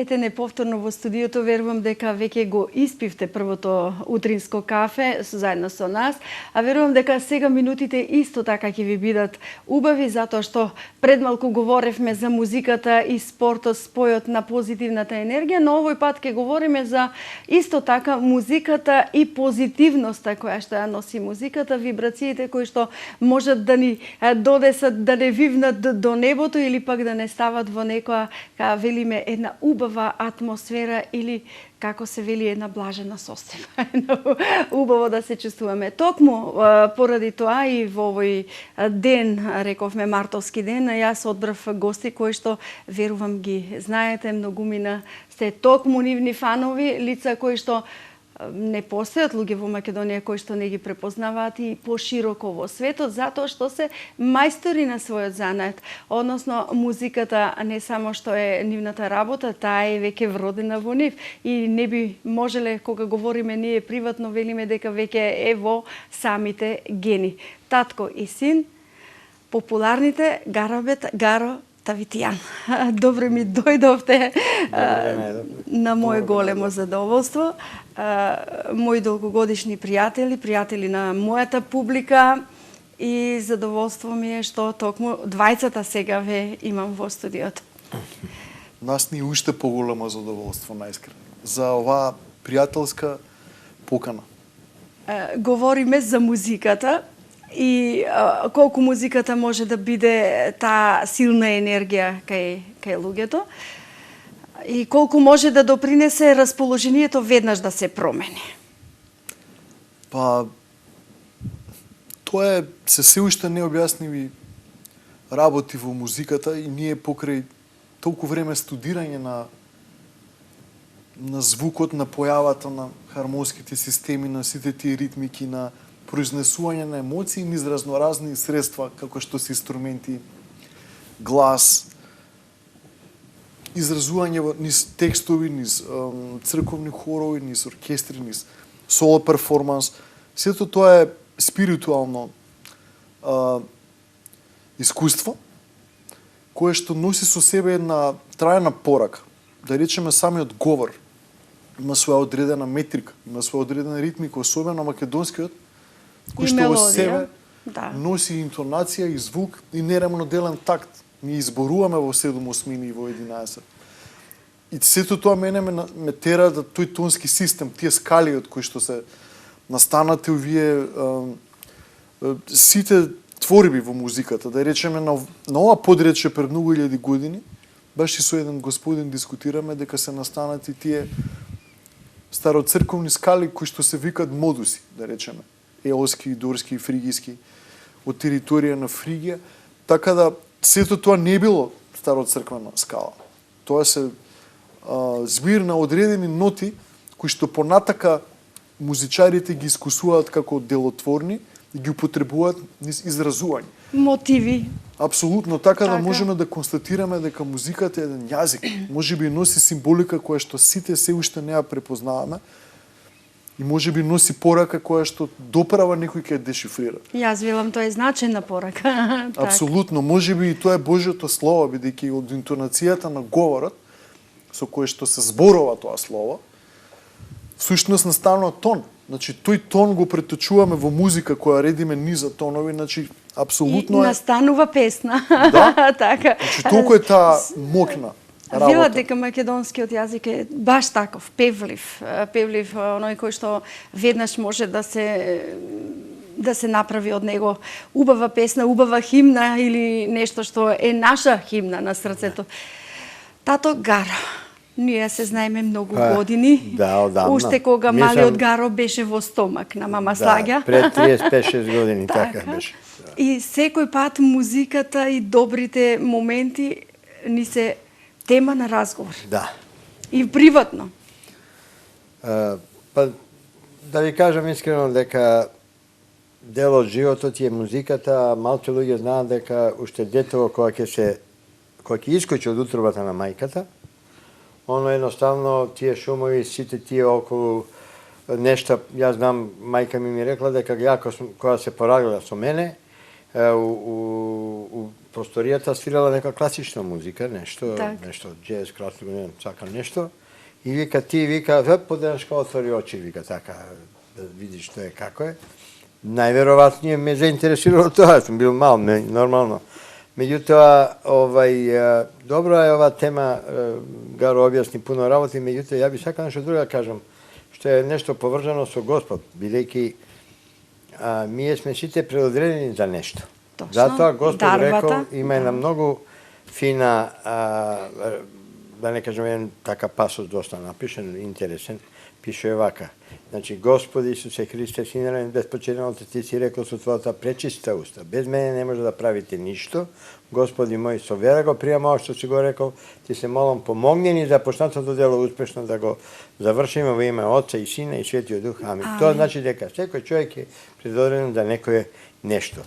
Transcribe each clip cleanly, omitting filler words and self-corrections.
Ете неповторно во студиото, верувам дека веќе го испивте првото утринско кафе заедно со нас, а верувам дека сега минутите исто така ќе ви бидат убави, затоа што пред малку говоревме за музиката и спортот, спојот на позитивната енергија, но овој пат ќе говориме за исто така музиката и позитивноста која што ја носи музиката, вибрациите кои што можат да ни додесат, да не вивнат до небото или пак да не стават во некоја, велиме, една убава атмосфера или како се вели една блажена состојба. Убаво да се чувствуваме. Токму поради тоа и во овој ден, рековме мартовски ден, јас одбрав гости кои што верувам ги знаете, многумина сте токму нивни фанови, лица кои што не постојат луѓе во Македонија кои што не ги препознаваат и пошироко во светот, затоа што се мајстори на својот занат. Односно, музиката не само што е нивната работа, таа е веќе вродена во нив. И не би можеле, кога говориме ние приватно, велиме дека веќе е во самите гени. Татко и син, популарните Гаро Тавитијан. Добро ми дојдовте на моје големо задоволство. Мои долгогодишни пријатели на мојата публика и задоволство ми е што токму двајцата сега ве имам во студиото. Нас ни уште поголемо задоволство, наискрено, за оваа пријателска покана. Говориме за музиката и колку музиката може да биде таа силна енергија кај луѓето и колку може да допринесе расположението веднаш да се промени. Па, тоа е се уште необјасниви работи во музиката и ние покрај толку време студирање на звукот, на појавата на хармонските системи, на сите тие ритмики, на произнесување на емоции низ разноразни средства, како што се инструменти, глас, изразување низ текстови, низ црковни хорови, низ оркестри, низ соло перформанс. Сето тоа е спиритуално искуство, кое што носи со себе една трајна порака. Да речеме, самиот говор има своја одредена метрика, има своја одредена ритмика, особено македонскиот, кој што во себе носи интонација и звук и нерамноделен такт. Ние изборуваме во 7/8 и во 11. И сето тоа мене ме тера да тој тонски систем, тие скали од кои што се настанати овие сите творби во музиката, да речеме на ова подрече пред многу илјади години, баш и со еден господин дискутираме дека се настанати тие староцрковни скали кои што се викаат модуси, да речеме, еолски, дорски, фригиски, од територија на Фригија, така да сето тоа не било староцрквена скала. Тоа се збир на одредени ноти кои што понатака музичарите ги искусуваат како делотворни и ги употребуваат низ изразување. Мотиви. Апсолутно, така да можеме да констатираме дека музиката е еден јазик, можеби носи символика која што сите се уште не ја препознаваме и можеби носи порака која што доправа некој ќе ја дешифрира. Јас велам тоа е значајна порака. Апсолутно, можеби и тоа е Божјото слово, бидејќи од интонацијата на говорот со кој што се зборува тоа слово, всушност настанува тон. Значи, тој тон го преточуваме во музика која редиме низа тонови, значи, апсолутно и настанува песна. Да? Така. Значи, толку е таа моќна работа. Велат дека македонскиот јазик е баш таков, певлив, оној кој што веднаш може да се направи од него убава песна, убава химна или нешто што е наша химна на срцето. Тато Гаро, ние се знаеме многу години. Да, одамна. Уште кога малиот Гаро беше во стомак на мама Слагја. Пред 35-6 години, така беше. И секој пат музиката и добрите моменти ни се тема на разговор. Да. И приватно. Па, да ви кажам искрено дека дел од животот е музиката, малку луѓе знаат дека уште детево кога ќе искочи од утробата на мајката, оно едноставно тие шумови, сите тие околу нешта, јас знам, мајка ми рекла дека ја кога се порадила со мене, у просторијата свирала нека класична музика, нешто, Так. нешто джез, класико, не знам, сакам нешто. И вика, ти, вика, поденашка отвори очи, вика, така, да видиш што е, како е. Најверојатнije ме заинтересирало тоа, сум бил мал, нормално. Меѓутоа, добро е ова тема, Гаро објасни пуно работи, меѓутоа, ја би сакал нешто друго да кажам, што е нешто поврзано со Господ, бидејќи ние сме сите предодредени за нешто. Точно. Затоа Господ Дарбата. рекол, има една многу фина, да не кажем, еден така пасос доста напишен, интересен, пише вака. Значи, Господи Исусе Христе, Сине безпочитен Отец, ти си рекол со твојата пречиста уста. Без мене не може да правите ништо. Господи мој, со вера го пријам ова што си го рекол, ти се молам, помогни ни за почнатото дело успешно да го завршиме во име Отца и Сина и Светиот Дух. Амин. Тоа значи дека секој човек е предодреден да некое нешто.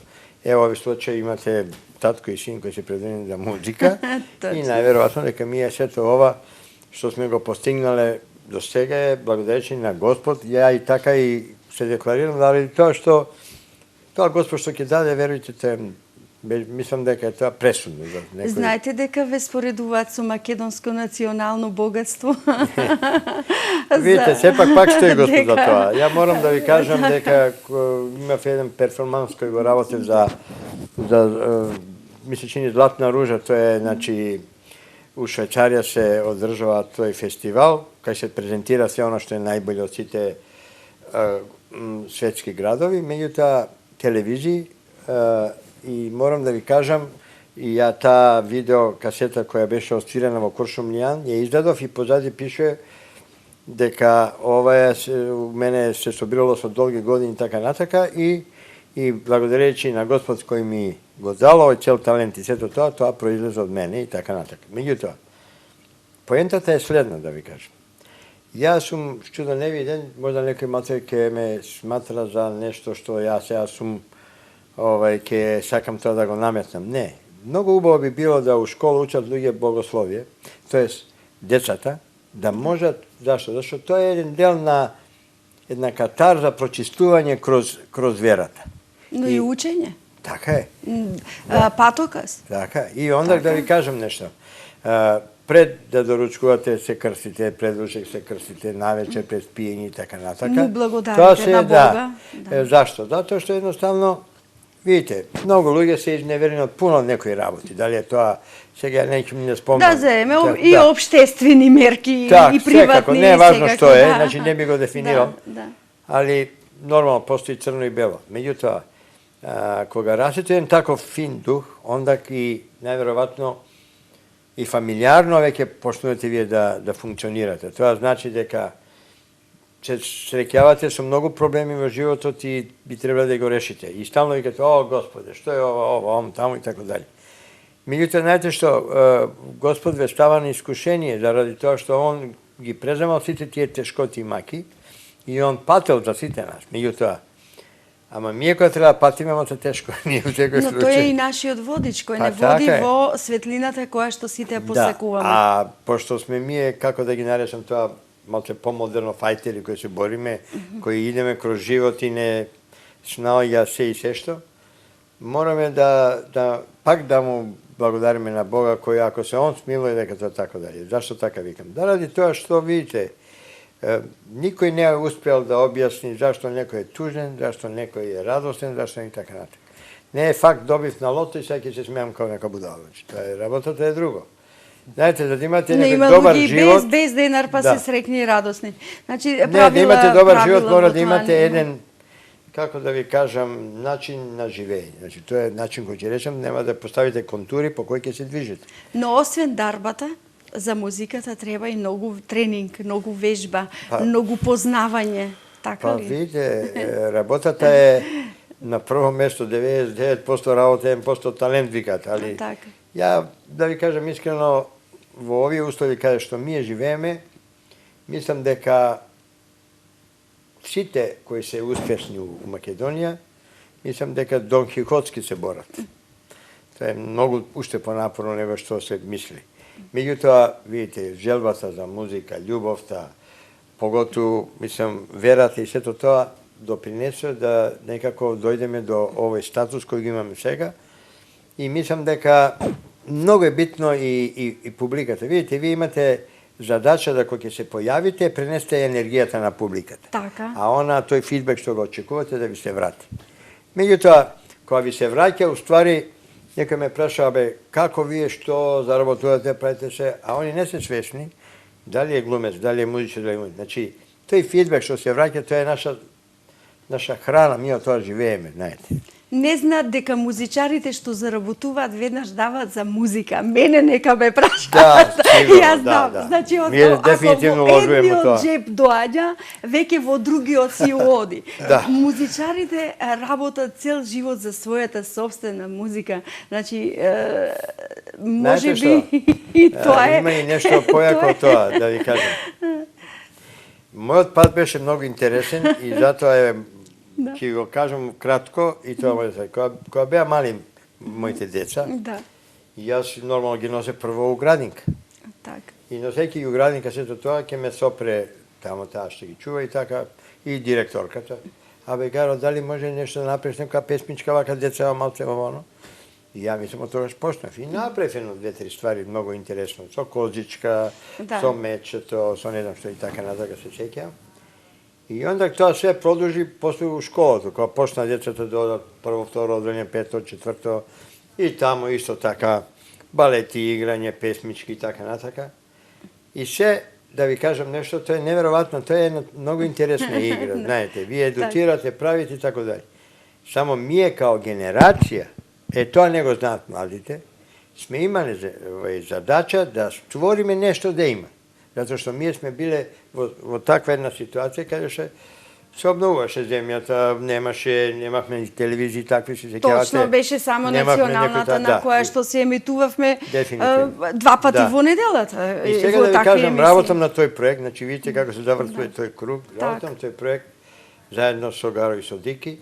Ево, овој случај имате татко и син кои се предодредени за музика и најверојатно дека ние сето ова што сме го постигнале до сега е благодаречени на Господ. Ја и така и се декларирам заради тоа што тоа Господ што ќе даде, верујте, мислам дека е тоа пресудно за некој. Знаете дека ве споредуваат со македонско национално богатство? Видите, сепак пак стои Господ за тоа. Ја морам да ви кажам дека имав еден перформанс кој го работев за ми се чини Златна ружа, тоа е, значи, у Швајцарија се одржува тој фестивал, кај се презентира се оно што е најбоље од сите светски градови, меѓутоа телевизии, и морам да ви кажам, и ја таа видео касета која беше отсвирена во Куршумлијан, ја издадов и позади пише дека ова у мене се собирало со долги години така натака и благодарејќи на Господ кој ми го дал овој цел талент и сето тоа, тоа произлезе од мене и така натака. Меѓутоа, поентата е следна, да ви кажам. Јас сум чудо невиден, можда некој матер ќе ме сматра за нешто што јас сега сум ќе сакам тоа да го наметнам. Не. Многу убаво би било да у школа учат луѓе богословие, тоест децата, да можат, зашто? Зашто тоа е еден дел на една катар за прочистување кроз верата. Но и учење. Така е. Патокас. Така. И онда да ви кажам нешто. Пред да доручкувате се крстите, пред ручек се крстите, навечер пред пиење и така натака. Му благодарите на Бога. Да. Зашто? Затоа што едноставно, видите, многу луѓе се изневерени од пуно некои работи. Дали е тоа, сега неќу ми не спомнам. Да земе и општествени мерки, так, и приватни. Секако, не е важно што е, значи не би го дефинирал. Али, нормално, постои црно и бело. Меѓутоа, кога растете еден таков фин дух, онда и најверојатно и фамилиарно веќе почнувате вие да функционирате. Тоа значи дека се среќавате со многу проблеми во животот и би требало да го решите. И стално викате, о, Господе, што е ова, таму и така дали. Меѓутоа, знаете што, Господ ве става на искушение заради тоа што Он ги преземал сите тие тешкоти и маки и Он пател за сите нас. Меѓутоа, ама ние која треба да патиме, ама се тешко. Ние во секој случај. Но тој е и нашиот водич, кој не води во светлината која што сите ја посекуваме. Да, пошто сме ние, како да ги наречам тоа, малце помодерно фајтери кои се бориме, кои идеме кроз живот и не снаоѓа се и се што, мораме пак да му благодариме на Бога кој ако се Он смилува дека тоа така дали. Зашто така викам? Заради тоа што видите, никој не е успел да објасни зашто некој е тужен, зашто некој е радостен, зашто и така натака. Не е факт добив на лото и сега ќе се смеам како нека будала. Тоа е работата е друго. Знаете, за да имате некој добар живот, без денар па се срекни и радосни. Значи да имате добар живот мора да имате еден, како да ви кажам, начин на живење. Значи тоа е начин кој ќе речем, нема да поставите контури по кои ќе се движите. Но освен дарбата, за музиката треба и многу тренинг, многу вежба, многу познавање, така ли? Видите, работата е на прво место 99% работа, 1% талент викат, али ја да ви кажам искрено во овие услови каде што ние живееме, мислам дека сите кои се успешни у Македонија, мислам дека Дон Кихотски се борат. Тоа е многу уште понапорно него што се мисли. Меѓутоа, видите, желбата за музика, љубовта, поготу, мислам, верата и сето тоа допринесе да некако дојдеме до овој статус кој го имаме сега и мислам дека многу е битно и публиката. Видите, вие имате задача да кога ќе се појавите, пренесете енергијата на публиката. Така. А тој фидбек што го очекувате да ви се врати. Меѓутоа, кога ви се враќа, уствари, некој ме праша, како вие што заработувате, правите се, а они не се свесни, дали е глумец, дали е музичар, дали е музичар. Значи, тој фидбек што се враќа, тоа е наша храна, ние од тоа живееме, знаете. Не знаат дека музичарите што заработуваат веднаш даваат за музика. Мене нека ме прашаат. Да, сигурно, Јас знам. да. Значи, Ние дефинитивно ако во ложуваме едниот тоа. джеб доаѓа, веќе во другиот си оди. Да. Музичарите работат цел живот за својата собствена музика. Значи, може би и тоа е. Има и нешто појако од тоа, да ви кажам. Мојот пат беше многу интересен и затоа ќе го кажам кратко и тоа може да се. Кога беа мали моите деца, Да. јас нормално ги носе прво у градинка. Така. И носејќи ги у градинка сето тоа, ќе ме сопре тамо таа што ги чува и така, и директорката. Гаро, дали може нешто да направиш, некоја песмичка, вака деца малце во оно? И ја мислам од тогаш почнав. И направив едно, две-три ствари многу интересно. Со козичка, Да. со мечето, со не знам што и така натака се сеќавам. И онда тоа се продолжи после у школата, кога почна децата да одат прво, второ, одрење, пето, четврто, и тамо исто така балети, играње, песмички и така натака. И се, да ви кажам нешто, тоа е неверојатно, тоа е една многу интересна игра, знаете, вие едуцирате, правите и така дали. Само ние као генерација, тоа не го знаат младите, сме имали задача да створиме нешто да има. Затоа што ние сме биле во таква една ситуација каде се обновуваше земјата, немавме ни телевизии такви се сеќавате. Точно, беше само националната на која што се емитувавме два пати во неделата. И сега да ви кажам, работам на тој проект, значи видите како се завртува тој круг, работам на тој проект заедно со Гаро и со Дики,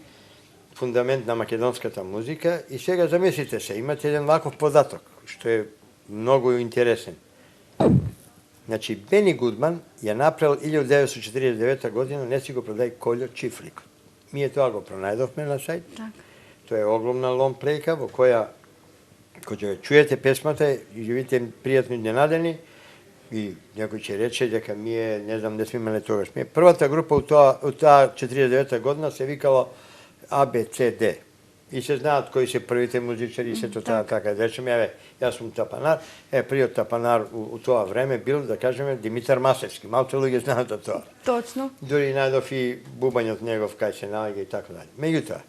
фундамент на македонската музика и сега замислите се, имате еден ваков податок, што е многу интересен. Значи, Бени Гудман ја направил 1949 година, не си го продај Колјо Чифликот. Ние тоа го пронајдовме на сајт. Тоа е огромна лон плейка во која, кога чуете песмата и ќе видите пријатно изненадени и некој ќе рече дека ние, не знам, не сме имале тогаш. Првата група од таа 49 година се викала ABCD. И се знаат кои се првите музичари и сето тоа така. Речеме, јас сум тапанар, првиот тапанар у тоа време бил, да кажеме, Димитар Масевски. Малку луѓе знаат за тоа. Точно. Дури најдов и бубањот негов кај се наоѓа и така дали. Меѓутоа,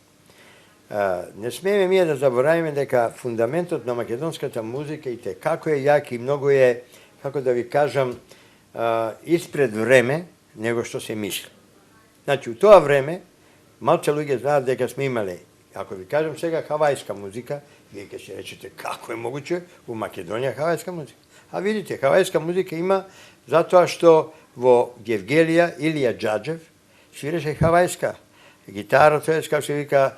не смееме ние да заборавиме дека фундаментот на македонската музика и те како е јак и многу е, како да ви кажам, испред време него што се мисли. Значи, у тоа време, малце луѓе знаат дека сме имале, ако ви кажам сега хавајска музика, вие ќе се речете како е могуче у Македонија хавајска музика. А видите, хавајска музика има затоа што во Гевгелија Илија Џаџев свиреше хавајска гитара, тоа е како се вика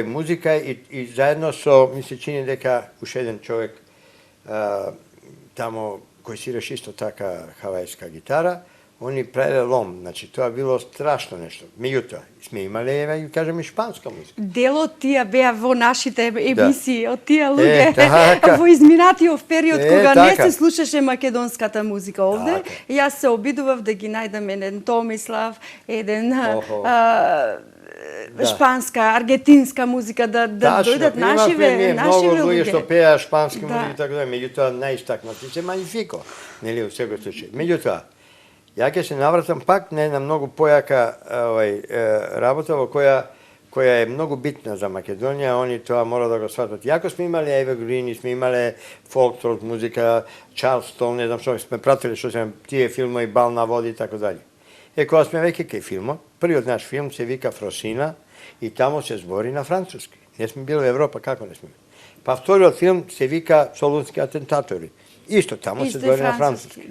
музика и заедно со, ми се чини дека уште еден човек тамо кој свиреше исто така хавајска гитара, они правеле лом, значи тоа било страшно нешто. Меѓутоа, сме имале, ја кажем, и шпанска музика. Дел од тие беа во нашите емисии, од тие луѓе во изминатиот период кога не се слушаше македонската музика овде. Јас се обидував да ги најдам еден Томислав, еден шпанска, аргентинска музика, да дојдат нашиве луѓе. Многу луѓе што пеа шпански музики, така да, меѓутоа најистакнати се Магнифико, нели, во секој случај. Меѓутоа, ја ќе се навратам пак на една многу појака работа во која е многу битна за Македонија, они тоа мора да го сватат. Јако сме имале Евергрини, сме имале фолк музика, Чарлстон, не знам што сме пратили, што сме тие филмови Бал на води и така дали. Кога сме веќе кај филмот, првиот наш филм се вика Фросина и тамо се збори на француски. Не сме били во Европа, како не сме? Па вториот филм се вика Солунски атентатори. Исто тамо се збори на француски.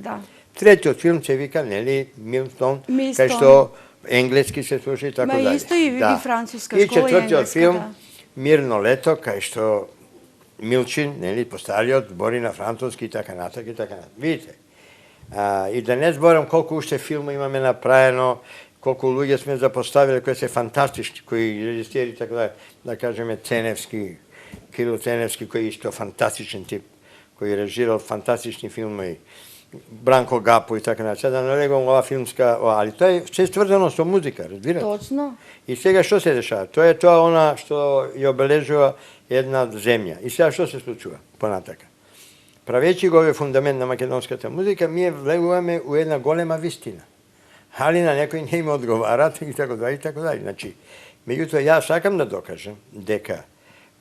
Третиот филм се вика, нели, Милтон, кај што енглески се слуша и така дали. Ма исто и француска школа и енглеска. И четвртиот филм, да. Мирно лето, кај што Милчин, нели, постариот, збори на француски и така натака и така натака. Видите, и да не зборам колку уште филма имаме направено, колку луѓе сме запоставиле кои се фантастични, кои режисери, така да кажеме, Ценевски, Kiril Cenevski, koji je isto fantastičan tip, koji je režirao fantastični filmovi, Branko Gapo i tako dalje. Sada nalegom ova filmska, ali to je sve stvrđeno sa muzika, razbirate? Точно. I svega što se dešava? To je to ona što je obeležila jedna zemlja. I сега što se slučува понатака? Правејќи го овој фундамент на македонската музика, ние влегуваме у една голема вистина. Али на некој не им одговарат и така дале, и така дале. Значи, меѓутоа, ја сакам да докажам дека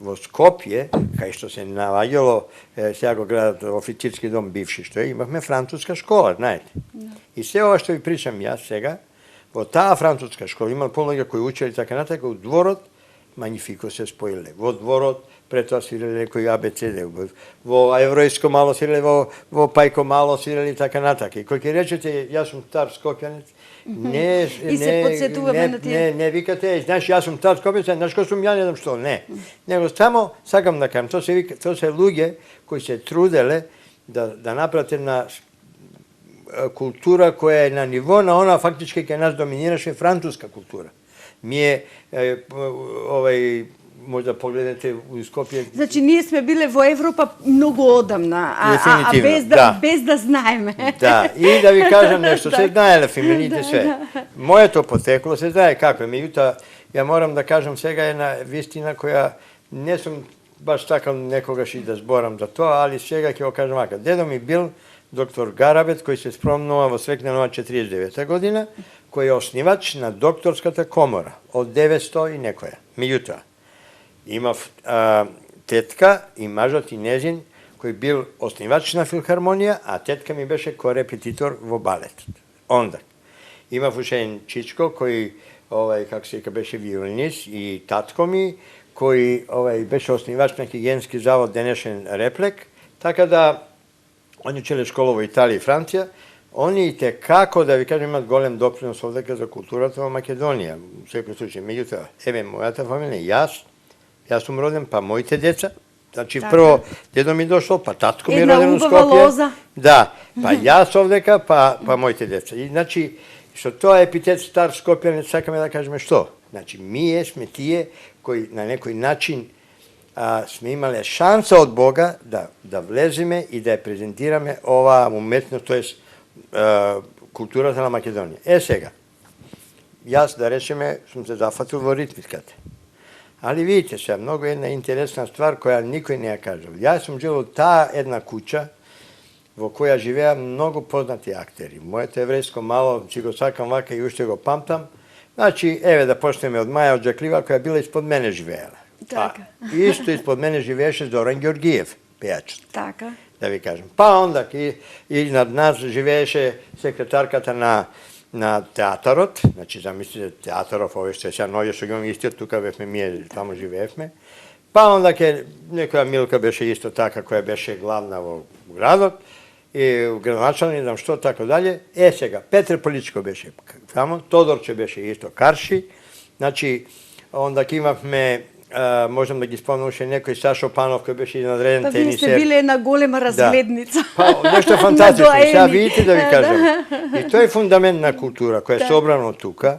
во Скопје, кај што се наоѓало, сега го гледат официрски дом бивши, што е, имавме француска школа, знаете. И се ова што ви причам јас сега, во таа француска школа има полно луѓе кои учели така натака, у дворот Магнифико се споиле. Во дворот пред тоа свиреле некои АБЦД, во евројско мало свиреле, во Пајко мало свирели така натака. И кој ќе речете, јас сум стар скопјанец, И се подсетуваме на тие. не викате, знаеш, јас сум стар скопјанец, знаеш кој сум ја, не знам што, не. Него само сакам да кажам, тоа се луѓе кои се труделе да направат една култура која е на ниво на она фактички кај нас доминираше француска култура. Ние може да погледнете у Скопје. Значи ние сме биле во Европа многу одамна, а без да знаеме. Да, и да ви кажам нешто, се знаеле фемините све. Моето потекло се знае како е, меѓутоа ја морам да кажам сега една вистина која не сум баш сакал некогаш и да зборам за тоа, али сега ќе го кажам вака. Дедо ми бил доктор Гарабет, кој се спромнува во Свекненова 49 година, кој е оснивач на докторската комора од 900 и некоја. Меѓутоа, имав тетка и мажот и незин, кој бил оснивач на филхармонија, а тетка ми беше корепетитор во балет. Онда. Имав уште еден чичко, кој, како се беше виолинист, и татко ми, кој беше оснивач на хигиенски завод денешен Реплек, така да они учеле школа во Италија и Франција, они и те како, да ви кажем, имат голем допринос овдека за културата во Македонија. Во секој случај, меѓутоа, еве, мојата фамилија, јас сум роден, па моите деца, значи прво дедо ми дошол, па татко ми роден у Скопје. Да, па јас овдека, па моите деца. И значи, што тоа епитет стар Скопјанец, сакаме да кажеме што? Значи, ние сме тие кои на некој начин сме имале шанса од Бога да влеземе и да ја презентираме оваа уметност, тоест културата на Македонија. Сега, јас да речеме сум се зафатил во ритмиската. Али видите се, многу една интересна ствар која никој не ја кажал. Јас сум жил од таа една куќа во која живеа многу познати актери. Моето еврејско мало, си го сакам вака и уште го памтам. Значи, еве да почнеме од Маја Оджаклива, која била испод мене живеела. Така. Исто испод мене живееше Зоран Ѓоргиев, пејачот. Така. Да ви кажем. Па онда и над нас живееше секретарката на театарот, значи замислите театаров, овој што сега ноќе што ги имаме истиот, тука бевме ние, таму живеевме. Па онда некоја Милка беше исто така, која беше главна во градот, и градоначалник, не знам што, така дале. Сега, Петре Поличко беше таму, Тодорче беше исто Карши, значи, онда имавме, можам да ги спомнам уште некој Сашо Панов, кој беше надреден тенисер. Па вие сте биле една голема разгледница. Па, нешто фантастично, сега видите да ви кажам. И тој фундамент на култура, која е собрано тука,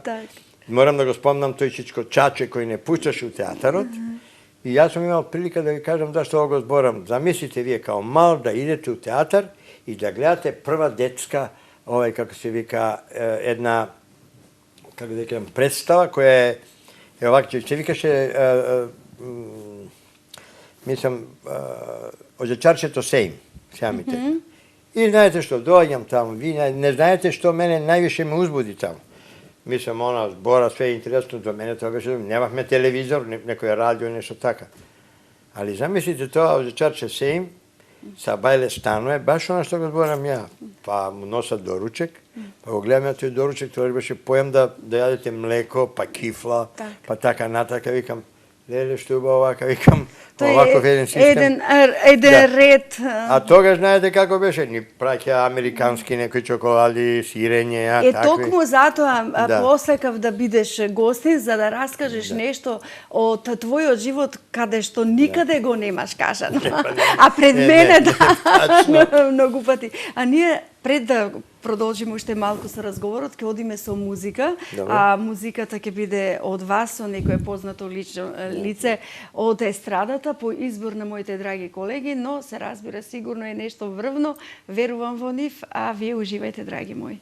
морам да го спомнам тој чичко Чаче, кој не пушташе у театарот, и јас сум имал прилика да ви кажам зашто го зборам. Замислите вие као мал да идете у театар и да гледате прва детска, како се вика, една, како да кажам, представа која е, овако, се викаше, мислам, Оđачарчето Сейм, сега ми тека. И знаете што, доаѓам таму, ви не знаете што мене највише ме узбуди таму. Мислам, она збора, све интересно за мене, тоа беше, немавме телевизор, некој радио, нешто така. Али замислите тоа, Оđачарче Сейм, са бајле стануе, баш она што го зборам ја. Па му носат доручек, па го гледаме тој доручек, тоа беше поем да јадете млеко, па кифла, па така натака, викам, леле што убаво вака, викам, оваков еден систем. Еден ред. А тогаш знаете како беше, ни праќа американски некои чоколади, сирење, такви. Токму затоа посекав да бидеш гостин, за да раскажеш нешто од твојот живот, каде што никаде го немаш кажано. А пред мене, многу пати. А ние Пред да продолжиме уште малку со разговорот, ќе одиме со музика, Добро. а музиката ќе биде од вас, со некое познато лице од естрадата, по избор на моите драги колеги, но се разбира сигурно е нешто врвно, верувам во нив, а вие уживајте, драги мои.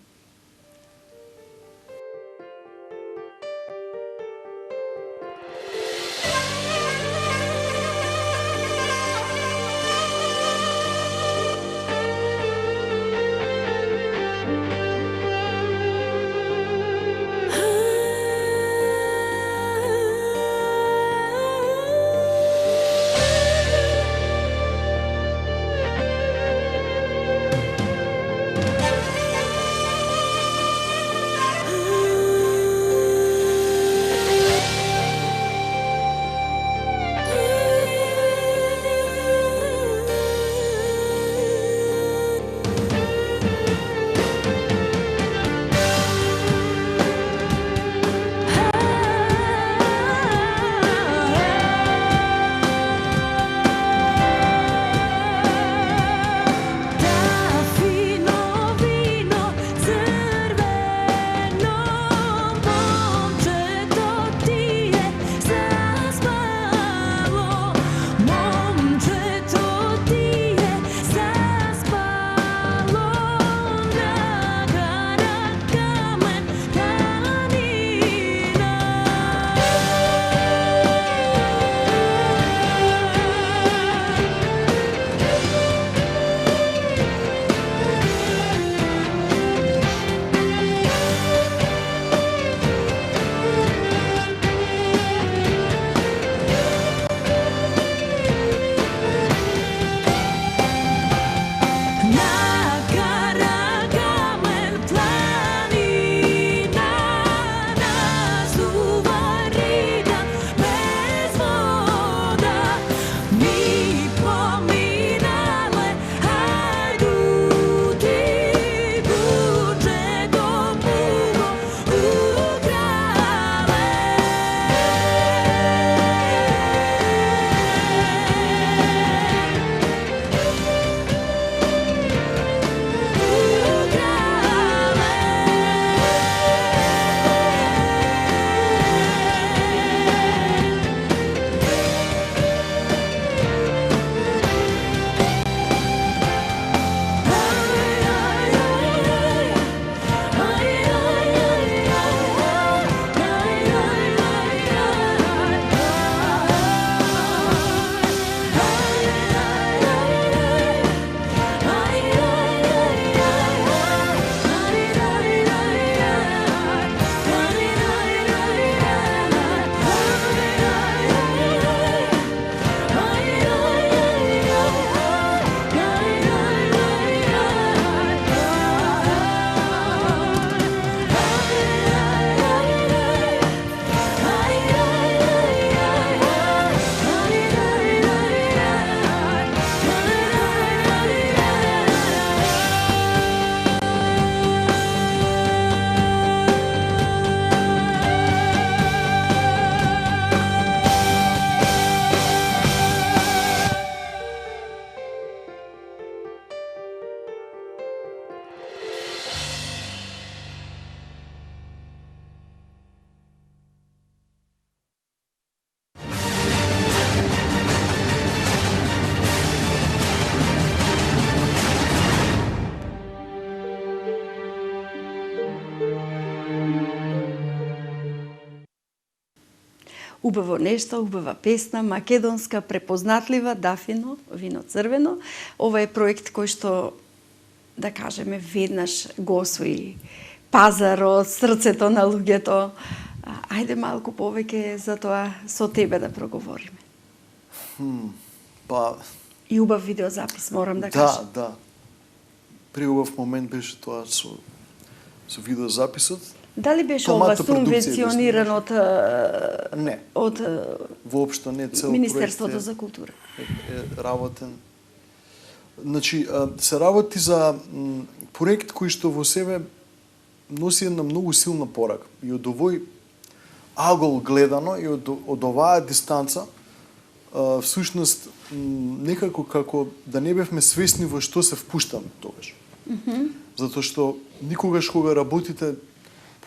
Убаво нешто, убава песна, македонска, препознатлива, Дафино, вино црвено. Ова е проект кој што, да кажеме, веднаш го освои пазарот, срцето на луѓето. Ајде малку повеќе за тоа со тебе да проговориме. Па... И убав видеозапис, морам да кажам. Да. Преубав момент беше тоа со видеозаписот. Дали беше ова субвенциониран од Не. од Воопшто не, цел Министерството за култура? Е работен. Значи, се работи за проект кој што во себе носи една многу силна порака. И од овој агол гледано и од оваа дистанца, всушност некако како да не бевме свесни во што се впуштаме тогаш. затоа што никогаш кога работите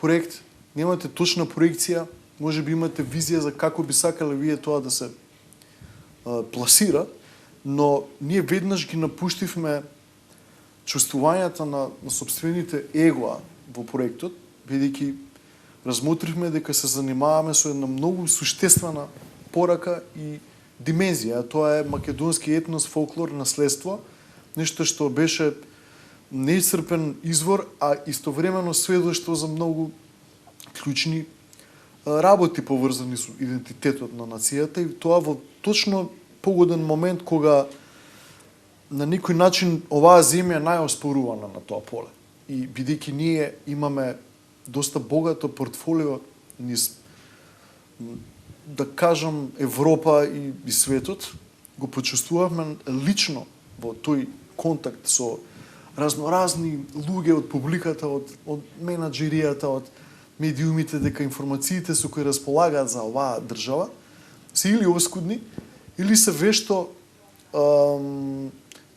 проект, немате точна проекција, може би имате визија за како би сакале вие тоа да се пласира, но ние веднаш ги напуштивме чувствувањата на собствените егоа во проектот, бидејќи размотривме дека се занимаваме со една многу суштествена порака и димензија, а тоа е македонски етнос, фолклор, наследство, нешто што беше неисцрпен извор, а истовремено сведоштво за многу клучни работи поврзани со идентитетот на нацијата, и тоа во точно погоден момент кога на некој начин оваа земја е најоспорувана на тоа поле. И бидејќи ние имаме доста богато портфолио низ, да кажам, Европа и светот, го почувствувавме лично во тој контакт со разноразни луѓе од публиката, од менаџеријата, од медиумите, дека информациите со кои располагаат за оваа држава се или оскудни, или се вешто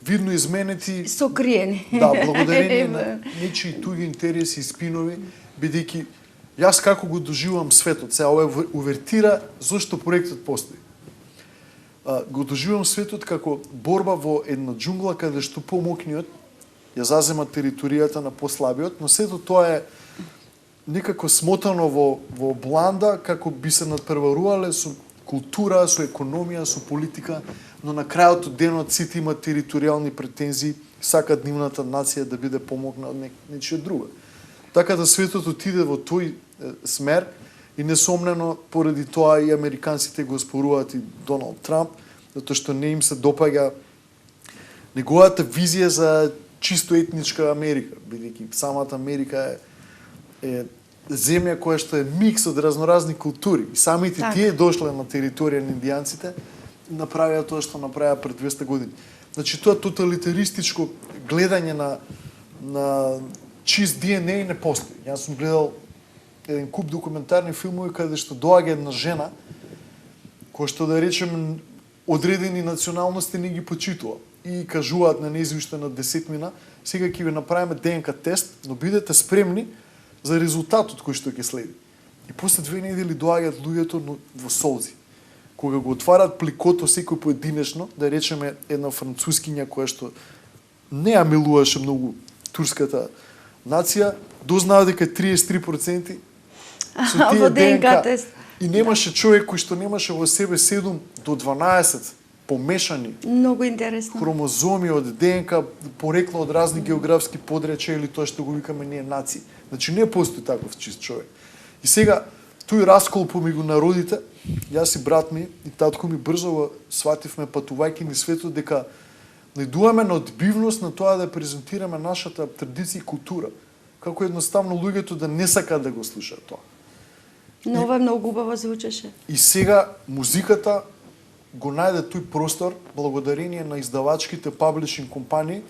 видно изменети, сокриени. Да, благодарение на нечии туѓи интереси и спинови, бидејќи јас како го доживувам светот, сега ова е увертира зошто проектот постои. Го доживувам светот како борба во една џунгла каде што помокниот ја зазема територијата на послабиот, но сето тоа е некако смотано во бланда, како би се надпреварувале со култура, со економија, со политика, но на крајот од денот сите имаат територијални претензии, сакаат нивната нација да биде помогна од нечија друга. Така да светот отиде во тој смер и несомнено поради тоа и американците го споруваат и Доналд Трамп, затоа што не им се допаѓа неговата визија за чисто етничка Америка, бидејќи самата Америка е земја која што е микс од разноразни култури. И самите тие дошле на територија на индијанците и направија тоа што направија пред 200 години. Значи тоа тоталитаристичко гледање на чист ДНА не постои. Јас сум гледал еден куп документарни филмови каде што доаѓа една жена која што, да речем, одредени националности не ги почитува и кажуваат на нејзи уште на 10 сега ќе ви направиме ДНК тест, но бидете спремни за резултатот кој што ќе следи. И после 2 недели доаѓаат луѓето во солзи. Кога го отварат пликото секој поединечно, да речеме една францускиња која што не ја милуваше многу турската нација, дознава дека 33% со тие ДНК тест. И немаше човек кој што немаше во себе 7 до 12 помешани многу интересно хромозоми од ДНК, порекло од разни географски подречја или тоа што го викаме ние нации. Значи не постои таков чист човек. И сега тој раскол помеѓу народите, јас и брат ми и татко ми брзо го свативме патувајќи низ светот дека најдуваме на одбивност на тоа да презентираме нашата традиција и култура. Како едноставно луѓето да не сакаат да го слушаат тоа. Но ова многу убаво звучеше. И сега музиката го најде тој простор благодарение на издавачките паблишинг компании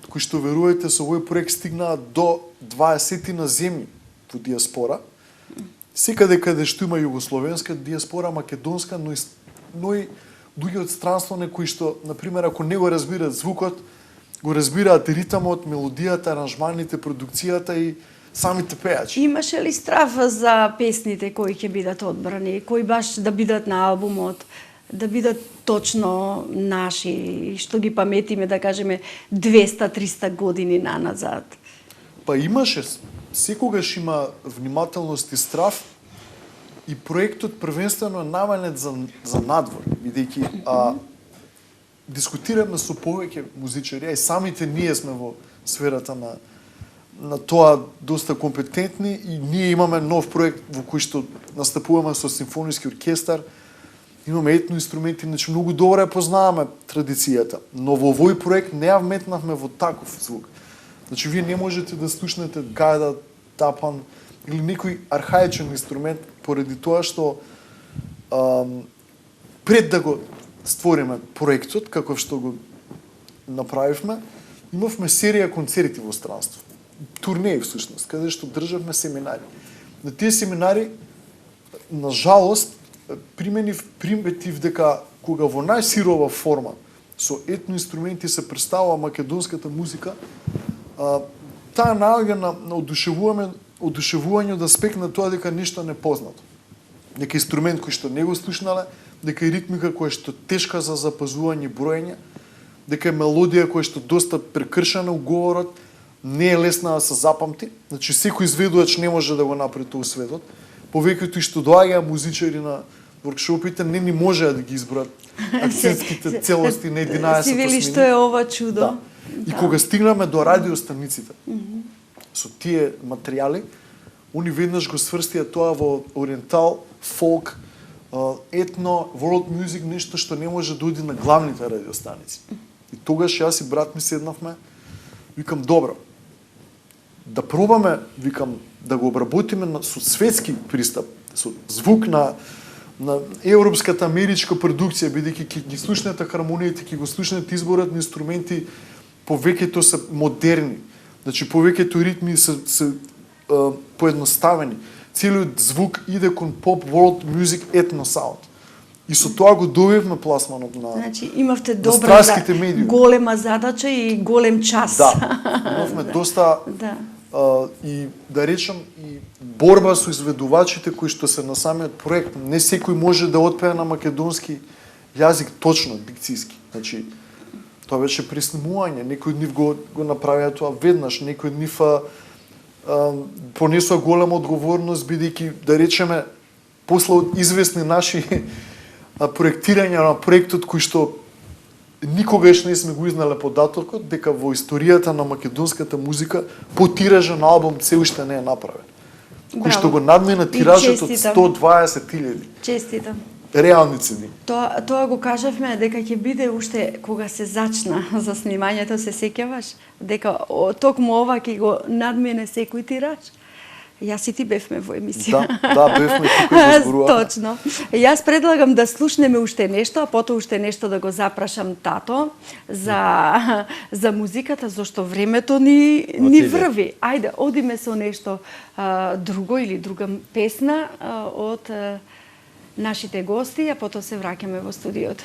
кои што, верувајте, со овој проект стигнаа до 20 на земји во диаспора. Секаде каде што има југословенска диаспора, македонска, но и луѓе од странство некои што, например, ако не го разбираат звукот, го разбираат ритмот, мелодијата, аранжманите, продукцијата и самите пејачи. Имаше ли страф за песните кои ќе бидат одбрани, кои баш да бидат на албумот, да бидат точно наши, што ги паметиме, да кажеме, 200-300 години наназад? Па имаше, секогаш има внимателност и страв, и проектот првенствено е наменет за надвор, бидејќи дискутираме со повеќе музичари, и самите ние сме во сферата на тоа доста компетентни, и ние имаме нов проект во кој што настапуваме со симфониски оркестар, имаме етно инструменти, значи многу добро ја познаваме традицијата, но во овој проект не ја вметнавме во таков звук. Значи вие не можете да слушнете гајда, тапан или некој архаичен инструмент поради тоа што пред да го створиме проектот, каков што го направивме, имавме серија концерти во странство. Турнеи всушност, каде што државме семинари. На тие семинари, на жалост, приметив дека кога во најсирова форма со етно инструменти се представува македонската музика, таа наоѓа на одушевување од аспект на тоа дека нешто непознато. Дека инструмент кој што не го слушнале, дека е ритмика која што тешка за запазување и броење, дека е мелодија која што доста прекршена у говорот, не е лесна да се запамти. Значи секој изведувач не може да го направи тоа у светот. Повеќето и што доаѓаа музичари на воркшопите не ни можеа да ги изброат акцентските целости на 11 Си вели што е ова чудо. Да. И кога стигнаме до радиостаниците, со тие материјали, они веднаш го сврстија тоа во ориентал, фолк, етно, world music, нешто што не може да оди на главните радиостаници. И тогаш јас и брат ми седнавме, викам, добро, да пробаме, викам, да го обработиме со светски пристап, со звук на европската америчка продукција, бидејќи ќе ги слушнете хармониите, ќе го слушнете изборот на инструменти, повеќето се модерни. Значи повеќето ритми се поедноставени. Целиот звук иде кон поп, world music, етно саунд. И со тоа го добивме пласманот на Значи имавте на добра страските медиуми. голема задача и голем час. Да. Имавме доста Да. и да речам и борба со изведувачите кои што се на самиот проект. Не секој може да отпее на македонски јазик точно, дикцијски. Значи тоа беше преснимување, некои од нив го направија тоа веднаш, некои од нив понесоа голема одговорност бидејќи да речеме после од известни наши проектирања на проектот кој што никогаш не сме го изнале податокот дека во историјата на македонската музика потиражен албум се уште не е направен. Кој што го надмина тиражот од 120.000. Честитам. Реални цени. Тоа го кажавме дека ќе биде уште кога се зачна за снимањето, се сеќаваш дека токму ова ќе го надмине секој тираж. Јас и ти бевме во емисија. Да, бевме тука и зборуваме. Точно. Јас предлагам да слушнеме уште нешто, а потоа уште нешто да го запрашам тато за музиката, зашто времето ни врви. Ајде, одиме со нешто друго или друга песна од нашите гости, а потоа се враќаме во студиото.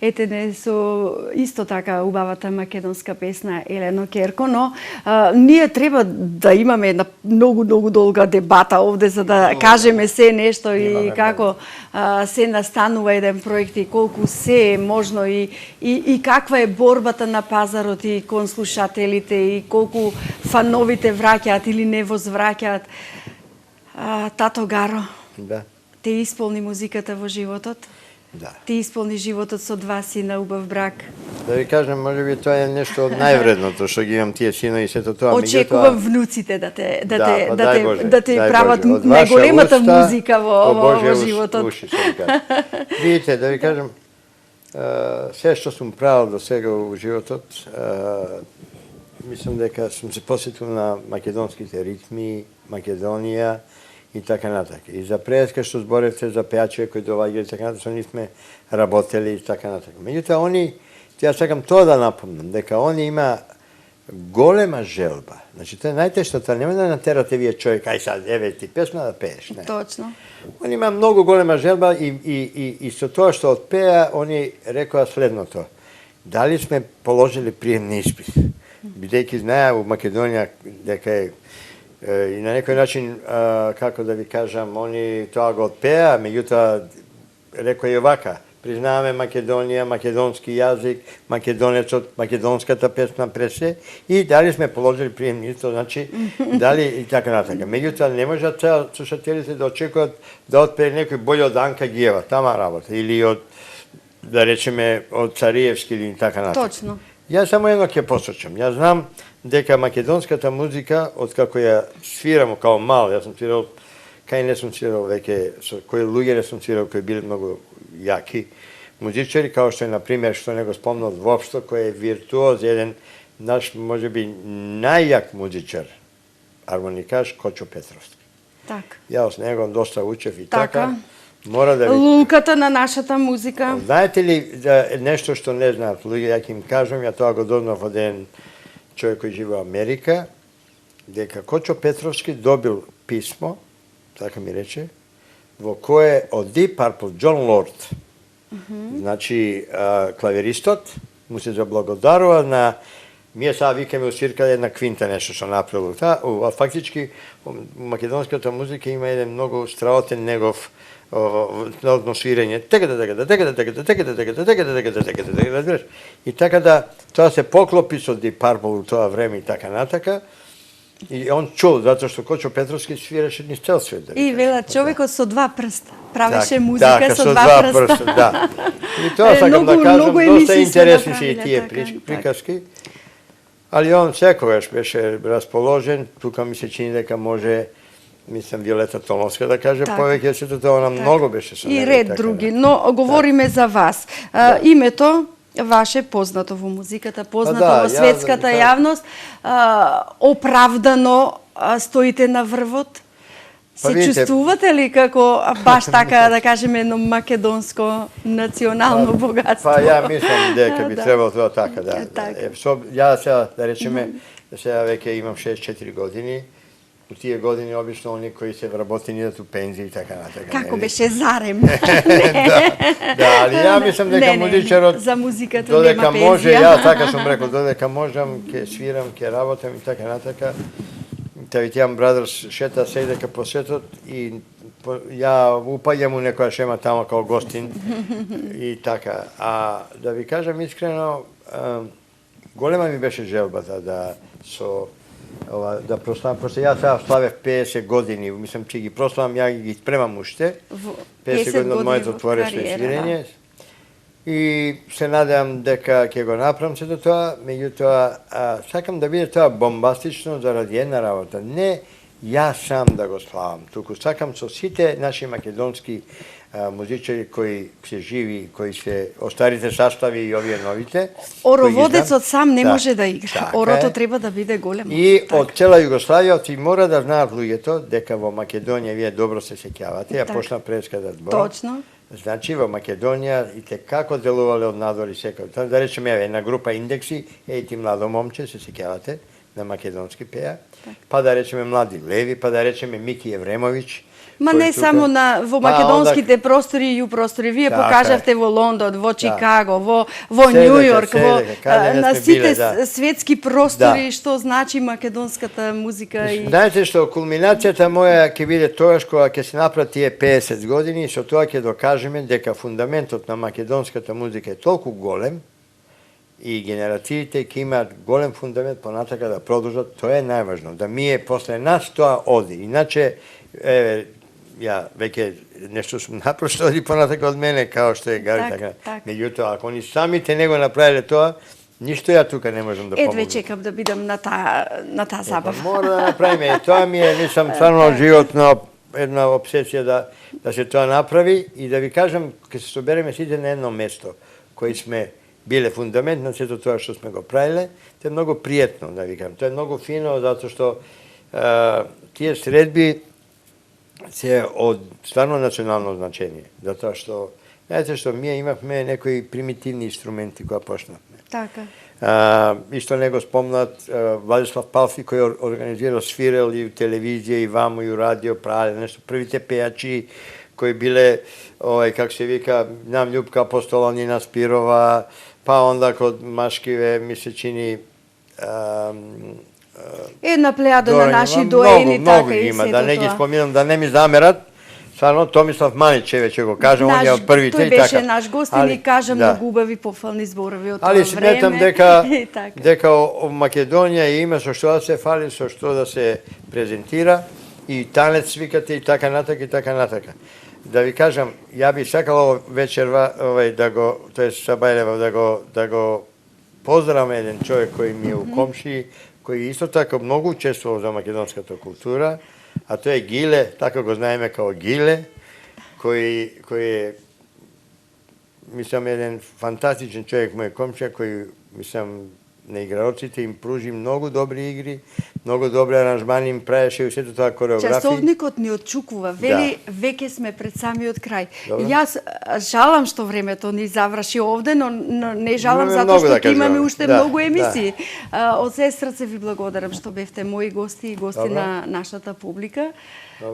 етене со исто така убавата македонска песна Елено Керко, но ние треба да имаме една многу долга дебата овде за да кажеме се нешто и како се настанува еден проект и колку се е можно и каква е борбата на пазарот и кон слушателите и колку фановите враќаат или не возвраќаат. Тато Гаро, Да. те исполни музиката во животот? Да. Ти исполни животот со два сина, убав брак. Да ви кажем, може би тоа е нешто од највредното што ги имам тие сина и сето тоа. Очекувам внуците да те дај прават Боже, од најголемата ваша уста, музика по во Божје животот. уши, се ви кажа. Видите, да ви кажем, се што сум правил до сега во животот, мислам дека сум се посетил на македонските ритми, Македонија и така натака. И за преска што зборевте за пејачи кои доаѓаат и така натака, со нив сме работели и така натака. Меѓутоа, ја сакам тоа да напомнам, дека они има голема желба. Значи, тоа е најтешното, нема да натерате вие човек, ај сад, еве ти песна да пееш. Не. Точно. Они има многу голема желба и со тоа што отпеа, они рекоа следното. Дали сме положили приемни испит? Бидејќи знае во Македонија дека е и на некој начин, како да ви кажам, они тоа го отпеа, меѓутоа рекоа и овака, признаваме Македонија, македонски јазик, македонецот, македонската песна пресе и дали сме положили приемни испит, значи дали и така натака. Меѓутоа не можат слушателите да очекуваат да отпее некој бољ од Анка Гиева, тама работа, или од, да речеме, од Цариевски или така натака. Точно. Јас само едно ќе посочам. Јас знам дека македонската музика, откако ја свирам као мал, јас сум свирал, кај не сум свирал веќе, со кои луѓе не сум свирал, кои били многу јаки музичари, као што е, например, што не го спомнал воопшто, кој е виртуоз, еден наш, можеби, најјак музичар, армоникаш, Кочо Петровски. Така. Јас с него доста учев и Така. така. Мора да ви... Лулката на нашата музика. Знаете ли нешто што не знаат луѓе, ја ќе им кажам, ја тоа го дознав од еден човек кој живе во Америка, дека Кочо Петровски добил писмо, така ми рече, во кое од Deep Purple, Џон Лорд, значи клавиристот, му се заблагодарува на Ние сега викаме у свирка една квинта нешто што направил. Фактички, македонската музика има еден многу страотен негов одно свирење. И така да тоа се поклопи со Deep Purple у тоа време и така натака. И он чул, затоа што Кочо Петровски свиреше низ цел свет. И велат човекот со два прста. Правеше музика со два прста. Да. И тоа сакам да кажам, доста интересни се и тие приказки. Ali on секогаш беше расположен, тука ми се чини дека може, мислам, Виолета Томовска да каже, повеќе сето тоа она многу беше со него. И ред други, но говориме за вас. Името ваше познато во музиката, познато во светската јавност, оправдано стоите на врвот. Се чувствувате ли како баш така, да кажеме, едно македонско национално богатство? Па ја мислам дека би требало тоа така, да. Ја сега, да речеме, сега веќе имам 64 години, у тие години обично они кои се вработени идат у пензија и така натака. Како беше зарем? Да, али ја мислам дека музичарот за музиката додека нема може, пензија. ја така сум рекол, додека можам, ќе свирам, ќе работам и така натака. Тавитјан Брадерс шета се дека по светот и ја упаѓам у некоја шема тамо као гостин и така. А да ви кажам искрено, голема ми беше желбата да да прославам, пошто ја сега славев 50 години, мислам че ги прославам, ја ги спремам уште. 50 години од моето творештво и свирење. И се надевам дека ќе го направам сето тоа, меѓутоа сакам да биде тоа бомбастично заради една работа. Не јас сам да го славам, туку сакам со сите наши македонски музичари кои се живи, кои се остарите sastavi и овие новите. Ороводецот сам не може да игра. Орото треба да биде големо. И од цела Југославија ти мора да знаат луѓето дека во Македонија вие добро се сеќавате. Ја почна преска да зборам. Точно. Значи, во Македонија и те како делувале од надвор и секој. Да речеме, една група Индекси, ти младо момче, се сеќавате, на македонски пеа, па да речеме Млади Леви, па да речеме Мики Евремович. Ма не само во македонските простори и ју простори. Вие покажавте во Лондон, во Чикаго, во Њу Јорк, на сите светски простори што значи македонската музика. Знаете што, кулминацијата моја ќе биде тоаш кога ќе се направи тие 50 години, со тоа ќе докажеме дека фундаментот на македонската музика е толку голем и генерациите ќе имаат голем фундамент понатака да продолжат. Тоа е најважно, да ние после нас тоа оди. Иначе, ја веќе нешто сум направил што оди понатака од мене, као што е Гари, така. Меѓутоа, ако они самите не го направиле тоа, ништо ја тука не можам да помогнам. Едве чекам да бидам на таа забава. Мора да направиме. Тоа ми е, мислам, стварно животно една обсесија да се тоа направи и да ви кажам, ке се собереме сите на едно место, кои сме биле фундамент на сето тоа што сме го правиле, тоа е многу пријатно, да ви кажам. Тоа е многу фино, затоа што тие средби се од стварно национално значење. Затоа што, знаете што, ние имавме некои примитивни инструменти кога почнавме. Така. И што не го спомнат, Владислав Палфи кој организирал, свирел и у телевизија, и ваму, и у радио, правиле нешто. Првите пејачи кои биле, как се вика, нам Љупка Апостола, Нина Спирова, па онда код Машкиве, ми се чини... Една плејада на наши доени, така и има, сето да не ги тоа. споминам, да не ми замерат. Стварно, Томислав Маничеве ќе го кажам, он е од првите и така. Тој беше наш гостин и кажа многу убави пофални зборови од тоа време. Али сметам дека Македонија има со што да се фали, со што да се презентира, и танец свикате и така натака и така натака. Да ви кажам, ја би сакал вечерва да го, тоа е Сабајлева, да го поздравам еден човек кој ми е у комши, кој исто така многу учествувал за македонската култура, а тоа е Гиле, така го знаеме као Гиле, кој е, мислам, еден фантастичен човек, мој комшија, кој, мислам, на играоците им пружи многу добри игри, многу добри аранжмани им правеше и сето тоа кореографии. Часовникот ни отчукува, вели веќе сме пред самиот крај. Јас жалам што времето ни заврши овде, но не жалам затоа што имаме уште многу емисии. Од се срце ви благодарам што бевте мои гости и гости на нашата публика.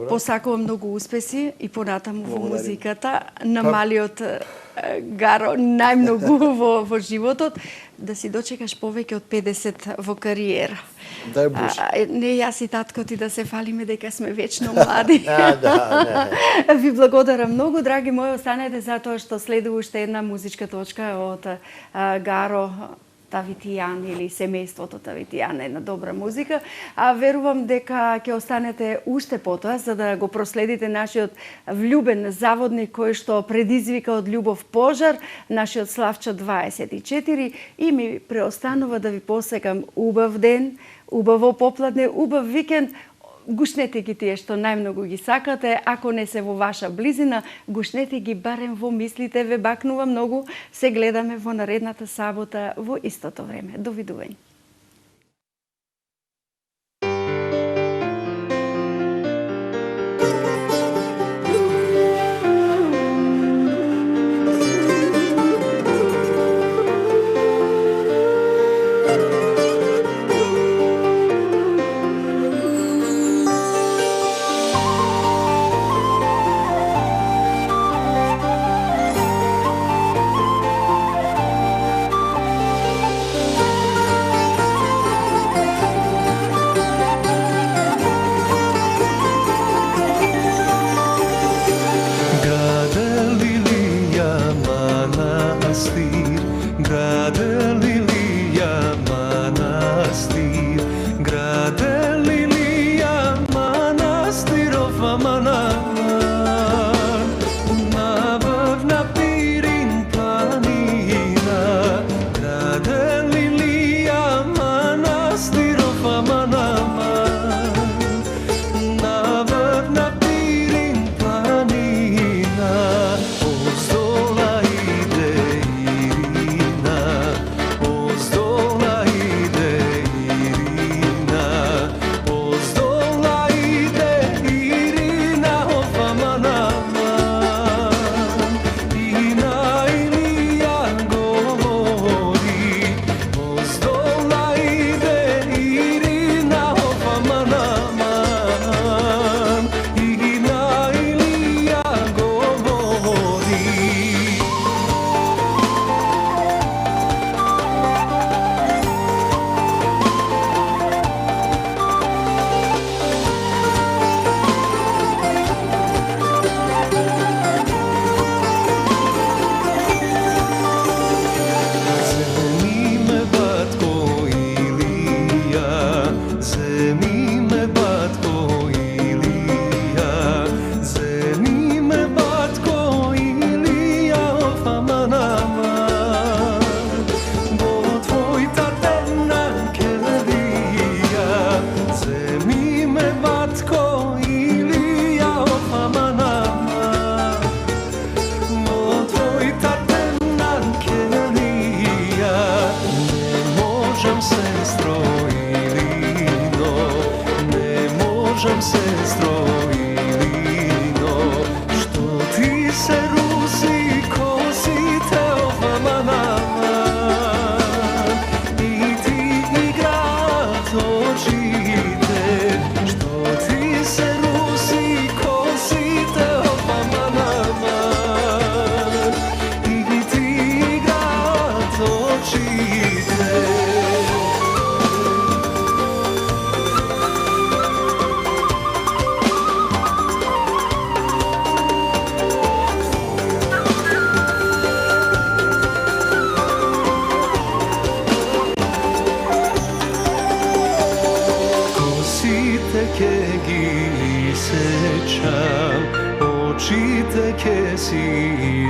Посакувам многу успеси и понатаму во музиката, на малиот Гаро најмногу во животот, да си дочекаш повеќе од 50 во кариера. Дај Боже. Не јас и татко ти да се фалиме дека сме вечно млади. Ви благодарам многу, драги мои, останете затоа што следува уште една музичка точка од Гаро Тавитијан или семејството Тавитијан, една добра музика. Верувам дека ќе останете уште потоа за да го проследите нашиот влюбен заводник кој што предизвика од љубов пожар, нашиот Славчо 24, и ми преостанува да ви посекам убав ден, убаво попладне, убав викенд. Гушнете ги тие што најмногу ги сакате, ако не се во ваша близина, гушнете ги барем во мислите, ве бакнува многу. Се гледаме во наредната сабота во истото време. Довидување. kažem sestro ili no, što ti se rusi kosite ovama nama i ti igrat očite, što ti se rusi kosite ovama nama i ti igrat očite. Ke gi sečam, očite ke si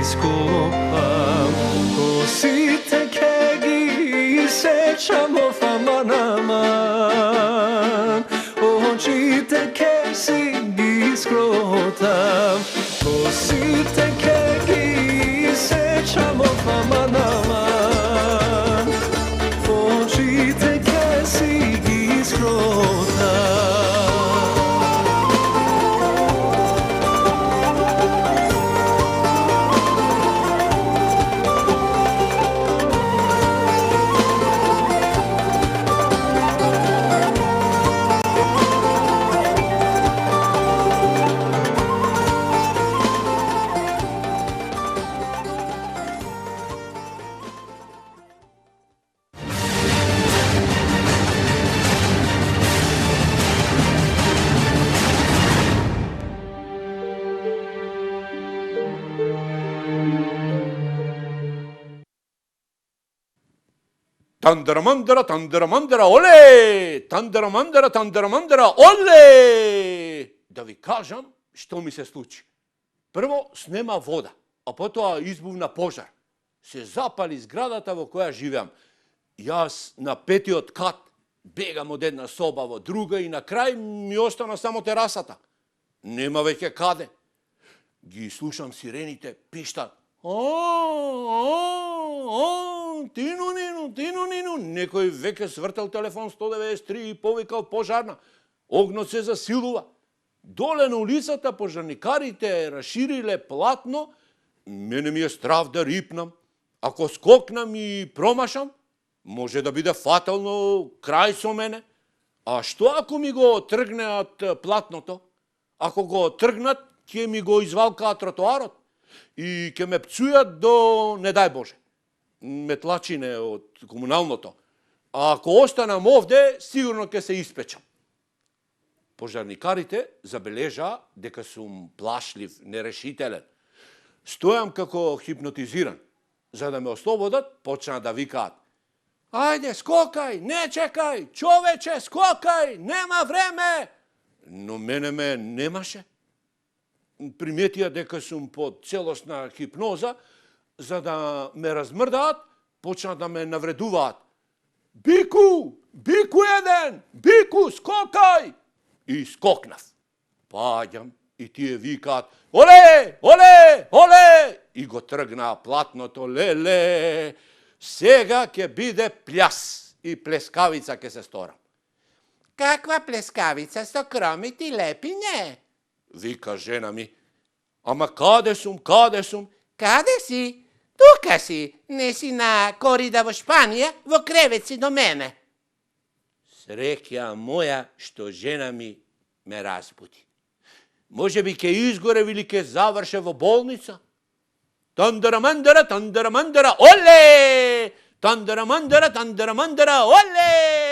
iskopam, kosite ke gi sečam ofama naman, očite ke si iskrotam, kosite ke gi sečam ofama naman, očite ke si iskrotam. Tandaramandara, ole! Tandaramandara, ole! Да ви кажам што ми се случи. Прво, снема вода, а потоа избувна пожар. Се запали зградата во која живеам. Јас на петиот кат бегам од една соба во друга и на крај ми остана само терасата. Нема веќе каде. Ги слушам сирените, пиштат. Тину, нину. Некој веќе свртел телефон 193 и повикал пожарна. Огнот се засилува. Доле на улицата пожарникарите расшириле платно. Мене ми е страв да рипнам. Ако скокнам и промашам, може да биде фатално крај со мене. А што ако ми го тргнеат платното? Ако го тргнат, ќе ми го извалкаат тротоарот и ќе ме пцујат до, не дај Боже, метлачине од комуналното. А ако останам овде, сигурно ќе се испечам. Пожарникарите забележаа дека сум плашлив, нерешителен. Стојам како хипнотизиран. За да ме ослободат, почнаа да викаат. Ајде, скокај, не чекај, човече, скокај, нема време. Но мене ме немаше. Приметија дека сум под целосна хипноза, за да ме размрдаат, почнаа да ме навредуваат. Бику еден, бику, скокај! И скокнав. Паѓам и тие викаат, оле! И го тргнаа платното, леле! Сега ќе биде пљас и плескавица ќе се сторам. Каква плескавица со кромити лепи, не? Вика жена ми. Ама каде сум? Каде си? Тука си. Не си на корида во Шпанија, во кревет си до мене. Среќа моја што жена ми ме разбуди. Може би ке изгорев или ке заврше во болница. Тандарамандара, оле! Тандарамандара, оле!